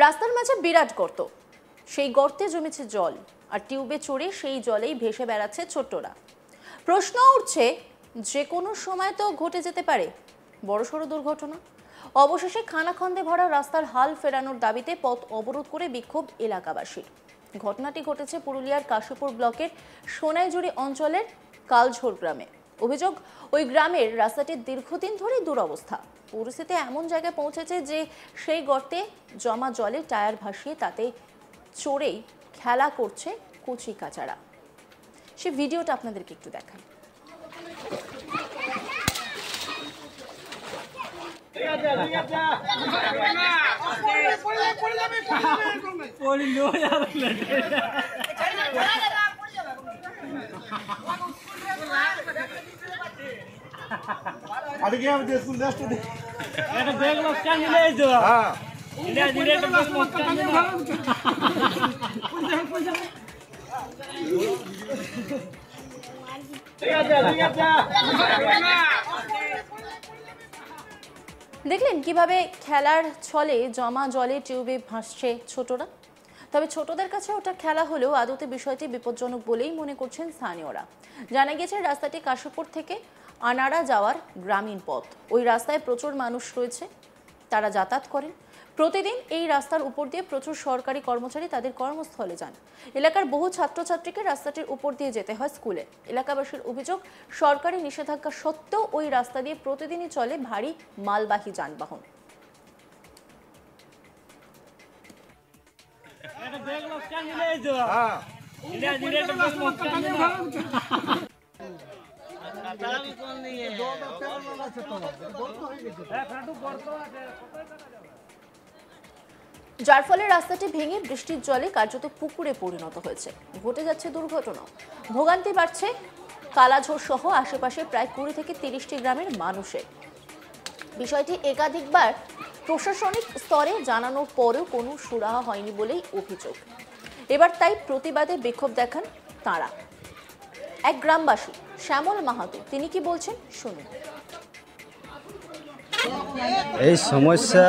রাস্তার মাঝে বিরাট গর্ত, সেই গর্তে জমেছে জল আর টিউবে চড়ে সেই জলেই ভেসে বেড়াচ্ছে ছোট্টরা। প্রশ্ন উঠছে, যে কোনো সময় তো ঘটে যেতে পারে বড়সড় দুর্ঘটনা। অবশেষে খানাখন্দে ভরা রাস্তার হাল ফেরানোর দাবিতে পথ অবরোধ করে বিক্ষোভ এলাকাবাসীর। ঘটনাটি ঘটেছে পুরুলিয়ার কাশীপুর ব্লকের সোনাইজুড়ি অঞ্চলের কালঝোর গ্রামে। অভিযোগ, ওই গ্রামের রাস্তাটির দীর্ঘদিন ধরে দুরবস্থা। পরিস্থিতি এমন জায়গায় পৌঁছেছে যে সেই গর্তে জমা জলে টায়ার ভাসিয়ে তাতে চড়েই খেলা করছে কচি কাচারা। সে ভিডিওটা আপনাদেরকে একটু দেখাই। দেখলেন কিভাবে খেলার ছলে জমা জলে টিউবে ভাসছে ছোটরা। তবে ছোটদের কাছে ওটা খেলা হলেও আদতে বিষয়টি বিপজ্জনক বলেই মনে করছেন স্থানীয়রা। জানা গেছে রাস্তাটি কাশীপুর থেকে আনাড়া যাওয়ার গ্রামীণ পথ। ওই রাস্তায় প্রচুর মানুষ রয়েছে, তারা যাতায়াত করেন। প্রতিদিন এই রাস্তার উপর দিয়ে প্রচুর সরকারি কর্মচারী তাদের কর্মস্থলে যান। এলাকার বহু ছাত্রছাত্রীকে রাস্তাটির উপর দিয়ে যেতে হয় স্কুলে। এলাকাবাসীর অভিযোগ, সরকারি নিষেধাজ্ঞা সত্ত্বেও ওই রাস্তা দিয়ে প্রতিদিনই চলে ভারী মালবাহী যানবাহন। যার ফলে রাস্তাটি ভেঙে বৃষ্টির জলে কার্যত পুকুরে পরিণত হয়েছে। ঘটে যাচ্ছে দুর্ঘটনা, ভোগান্তি বাড়ছে কালাঝোর সহ আশেপাশে প্রায় 20 থেকে 30টি গ্রামের মানুষের। বিষয়টি একাধিকবার প্রশাসনিক স্তরে জানানোর পরেও কোনো সুরাহা হয়নি বলেই অভিযোগ। এবার তাই প্রতিবাদে বিক্ষোভ দেখান তাঁরা। এক গ্রামবাসী শ্যামল মাহাতো, তিনি কি বলছেন শুনুন। এই সমস্যা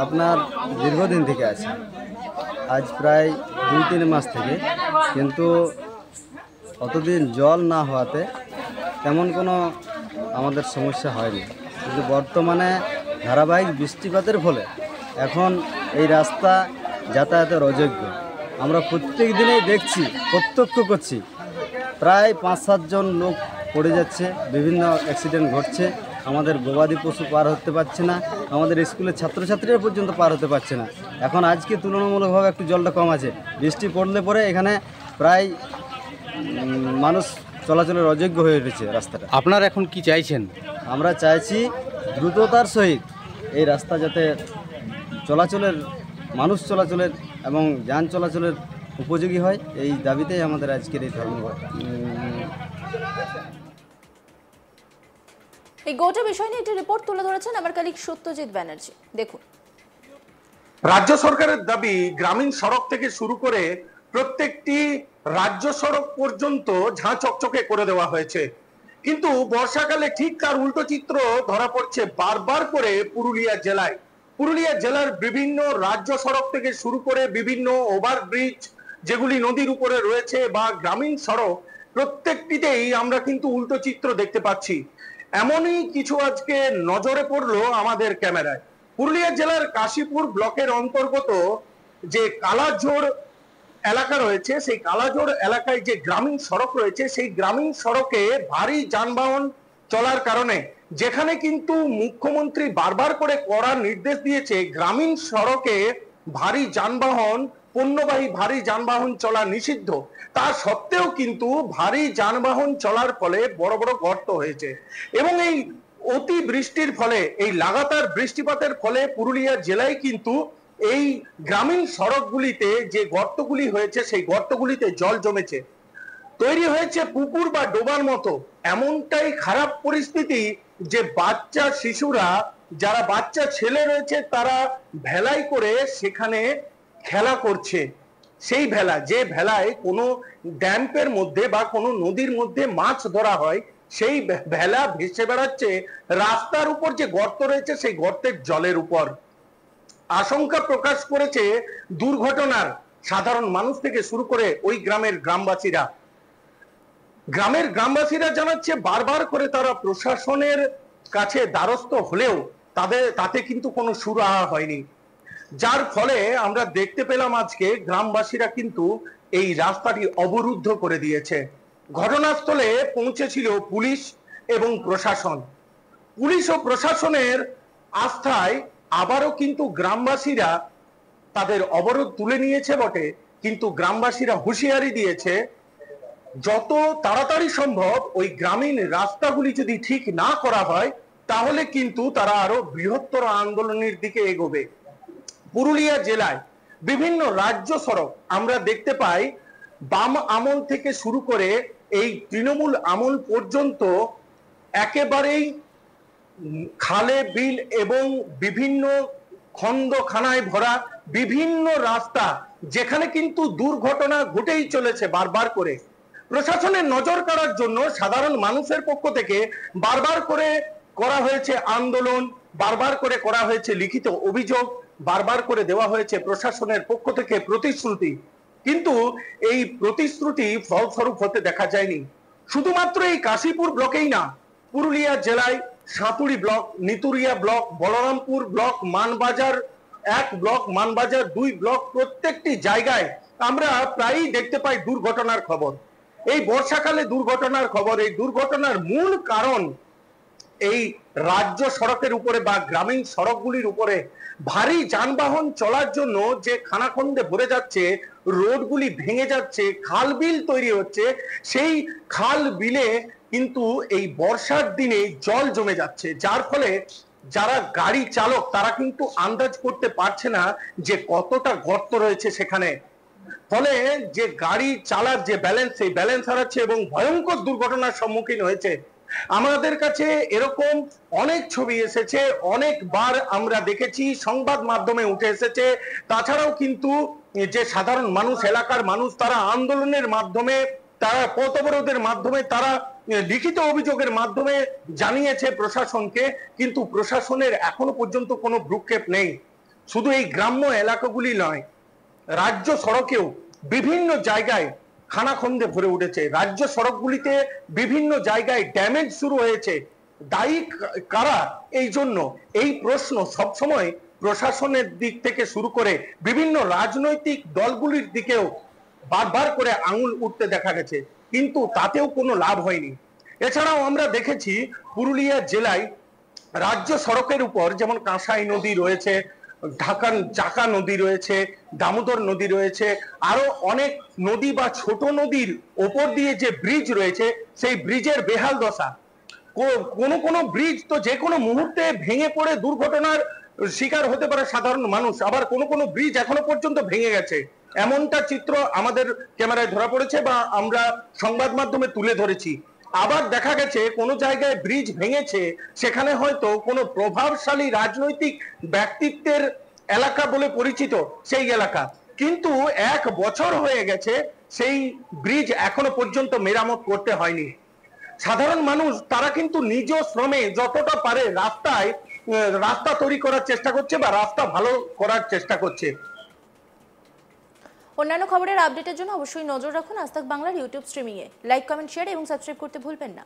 আপনার দীর্ঘদিন থেকে আছে, আজ প্রায় 2-3 মাস থেকে, কিন্তু অতদিন জল না হওয়াতে তেমন কোনো আমাদের সমস্যা হয়নি। কিন্তু বর্তমানে ধারাবাহিক বৃষ্টিপাতের ফলে এখন এই রাস্তা যাতায়াতের অযোগ্য। আমরা প্রত্যেক দিনেই দেখছি, প্রত্যক্ষ করছি, প্রায় 5-7 জন লোক পড়ে যাচ্ছে, বিভিন্ন অ্যাক্সিডেন্ট ঘটছে। আমাদের গবাদি পশু পার হতে পারছে না, আমাদের স্কুলের ছাত্রছাত্রীরা পর্যন্ত পার হতে পারছে না। এখন আজকে তুলনামূলকভাবে একটু জলটা কম আছে, বৃষ্টি পড়লে পরে এখানে প্রায় মানুষ চলাচলের অযোগ্য হয়ে উঠেছে রাস্তাটা। আপনারা এখন কি চাইছেন? আমরা চাইছি দ্রুততার সহিত এই রাস্তা যাতে চলাচলের, মানুষ চলাচলের এবং যান চলাচলের উপযোগী হয়, এই দাবিতেই আমাদের আজকের এই ধর্মঘট। এই গোটা বিষয় নিয়ে একটি রিপোর্ট তুলে ধরেছেন আমার কলিগ সত্যজিৎ ব্যানার্জি, দেখুন। রাজ্য সরকারের দাবি, গ্রামীণ সড়ক থেকে শুরু করে প্রত্যেকটি রাজ্য সড়ক পর্যন্ত ঝাঁ চকচকে করে দেওয়া হয়েছে। কিন্তু বর্ষাকালে ঠিক তার উল্টো চিত্র ধরা পড়ছে বারবার করে পুরুলিয়া জেলায়। পুরুলিয়া জেলার বিভিন্ন রাজ্য সড়ক থেকে শুরু করে বিভিন্ন ওভারব্রিজ যেগুলি নদীর উপরে রয়েছে বা গ্রামীণ সড়ক, প্রত্যেকটিতেই আমরা কিন্তু উল্টো চিত্র দেখতে পাচ্ছি। এমনই কিছু আজকে নজরে পড়লো আমাদের ক্যামেরায়। পুরুলিয়া জেলার কাশীপুর ব্লকের অন্তর্গত যে কালাঝোড় এলাকা রয়েছে, সেই কালাঝোড় এলাকায় যে গ্রামীণ সড়ক রয়েছে, সেই গ্রামীণ সড়কে ভারী যানবাহন চলার কারণে, যেখানে কিন্তু মুখ্যমন্ত্রী বারবার করে কড়া নির্দেশ দিয়েছে গ্রামীণ সড়কে ভারী যানবাহন, পণ্যবাহী ভারী যানবাহন চলা নিষিদ্ধ, তা সত্ত্বেও কিন্তু ভারী যানবাহন চলার ফলে বড় বড় গর্ত হয়েছে। এবং এই অতি বৃষ্টির ফলে, এই লাগাতার বৃষ্টিপাতের ফলে পুরুলিয়া জেলায় কিন্তু এই গ্রামীণ সড়কগুলিতে যে গর্তগুলি হয়েছে, সেই গর্তগুলিতে জল জমেছে, তৈরি হয়েছে পুকুর বা ডোবার মতো। এমনটাই খারাপ পরিস্থিতি যে বাচ্চা শিশুরা, যারা বাচ্চা ছেলে রয়েছে, তারা ভেলাই করে সেখানে খেলা করছে। সেই ভেলা, যে ভেলায় কোনো ড্যাম্পের মধ্যে বা কোনো নদীর মধ্যে মাছ ধরা হয়, সেই ভেলা ভেসে বেড়াচ্ছে রাস্তার উপর যে গর্ত রয়েছে, সেই গর্তের জলের উপর। আশঙ্কা প্রকাশ করেছে দুর্ঘটনার সাধারণ মানুষ থেকে শুরু করে ওই গ্রামের গ্রামবাসীরা জানাচ্ছে বারবার করে তারা প্রশাসনের কাছে দ্বারস্থ হলেও তাতে কিন্তু কোনো সুরাহা হয়নি, যার ফলে আমরা দেখতে পেলাম আজকে গ্রামবাসীরা কিন্তু এই রাস্তাটি অবরুদ্ধ করে দিয়েছে। ঘটনাস্থলে পৌঁছেছিল পুলিশ এবং প্রশাসন। পুলিশ ও প্রশাসনের আস্থায় আবারও কিন্তু গ্রামবাসীরা তাদের অবরোধ তুলে নিয়েছে বটে, কিন্তু গ্রামবাসীরা হুঁশিয়ারি দিয়েছে যত তাড়াতাড়ি সম্ভব ওই গ্রামীণ রাস্তাগুলি যদি ঠিক না করা হয় তাহলে কিন্তু তারা আরো বৃহত্তর আন্দোলনের দিকে এগোবে। পুরুলিয়া জেলায় বিভিন্ন রাজ্য সড়ক আমরা দেখতে পাই বাম আমল থেকে শুরু করে এই তৃণমূল আমল পর্যন্ত একেবারেই খালে বিল এবং বিভিন্ন খন্দখানায় ভরা বিভিন্ন রাস্তা, যেখানে কিন্তু দুর্ঘটনা ঘটেই চলেছে বারবার করে। প্রশাসনের নজর কাড়ার জন্য সাধারণ মানুষের পক্ষ থেকে বারবার করে করা হয়েছে আন্দোলন, বারবার করে করা হয়েছে লিখিত অভিযোগ, বারবার করে দেওয়া হয়েছে প্রশাসনের পক্ষ থেকে প্রতিশ্রুতি, কিন্তু এই প্রতিশ্রুতি ফলস্বরূপ হতে দেখা যায়নি। শুধুমাত্র এই কাশীপুর ব্লকেই না, পুরুলিয়া জেলায় Santuri block, Nituria block, Balarampur block, Manbazar 1 block, Manbazar 2 block, প্রত্যেকটি জায়গায় আমরা প্রায়ই দেখতে পাই দুর্ঘটনার খবর। এই বর্ষাকালে দুর্ঘটনার খবর। এই দুর্ঘটনার মূল কারণ এই রাজ্য সড়কের উপরে বা গ্রামীণ সড়কগুলির উপরে ভারী যানবাহন চলার জন্য যে খানাখন্দে ভরে যাচ্ছে, রোডগুলি ভেঙে যাচ্ছে, খাল বিল তৈরি হচ্ছে, সেই খাল বিলে কিন্তু এই বর্ষার দিনে জল জমে যাচ্ছে, যার ফলে যারা গাড়ি চালক তারা কিন্তু আন্দাজ করতে পারছে না যে কতটা গর্ত রয়েছে সেখানে। ফলে যে গাড়ি চালার যে ব্যালেন্স, সেই ব্যালেন্স হারাচ্ছে এবং ভয়ঙ্কর দুর্ঘটনার সম্মুখীন হয়েছে। আমাদের কাছে এরকম অনেক ছবি এসেছে, অনেকবার আমরা দেখেছি, সংবাদ মাধ্যমে উঠে এসেছে। তাছাড়াও কিন্তু যে সাধারণ মানুষ, এলাকার মানুষ, তারা আন্দোলনের মাধ্যমে, তারা পথ অবরোধের মাধ্যমে, তারা লিখিত অভিযোগের মাধ্যমে জানিয়েছে প্রশাসনকে, কিন্তু প্রশাসনের এখনো পর্যন্ত কোনো ভ্রুক্ষেপ নেই। শুধু এই গ্রাম্য এলাকাগুলি নয়, রাজ্য সড়কেও বিভিন্ন জায়গায় খানাখন্দে ভরে উঠেছে। রাজ্য সড়কগুলিতে বিভিন্ন জায়গায় ড্যামেজ শুরু হয়েছে। দায়ী কারা এই জন্য? এই প্রশ্ন সবসময় প্রশাসনের দিক থেকে শুরু করে বিভিন্ন রাজনৈতিক দলগুলির দিকেও বারবার করে আঙুল উঠতে দেখা গেছে, কিন্তু তাতেও কোনো লাভ হয়নি। এছাড়াও আমরা দেখেছি পুরুলিয়া জেলায় রাজ্য সড়কের উপর যেমন কাঁসাই নদী রয়েছে, চাকা নদী রয়েছে, দামোদর নদী রয়েছে, আরো অনেক নদী বা ছোট নদীর ওপর দিয়ে যে ব্রিজ রয়েছে, সেই ব্রিজের বেহাল দশা। কোন ব্রিজ তো যে কোনো মুহূর্তে ভেঙে পড়ে দুর্ঘটনার শিকার হতে পারে সাধারণ মানুষ, আবার কোন ব্রিজ এখনো পর্যন্ত ভেঙে গেছে, এমনটা চিত্র আমাদের ক্যামেরায় ধরা পড়েছে বা আমরা সংবাদ মাধ্যমে তুলে ধরেছি। আবার দেখা গেছে কোনো জায়গায় ব্রিজ ভেঙেছে, সেখানে হয়তো কোনো প্রভাবশালী রাজনৈতিক ব্যক্তিত্বের এলাকা বলে পরিচিত সেই এলাকা, কিন্তু 1 বছর হয়ে গেছে সেই ব্রিজ এখনো পর্যন্ত মেরামত করতে হয়নি। সাধারণ মানুষ তারা কিন্তু নিজ শ্রমে যতটা পারে রাস্তা তৈরি করার চেষ্টা করছে বা রাস্তা ভালো করার চেষ্টা করছে। অন্যান্য খবরের আপডেটের জন্য অবশ্যই নজর রাখুন আজ তাক বাংলার ইউটিউব স্ট্রিমিংয়ে। লাইক, কমেন্ট, শেয়ার এবং সাবস্ক্রাইব করতে ভুলবেন না।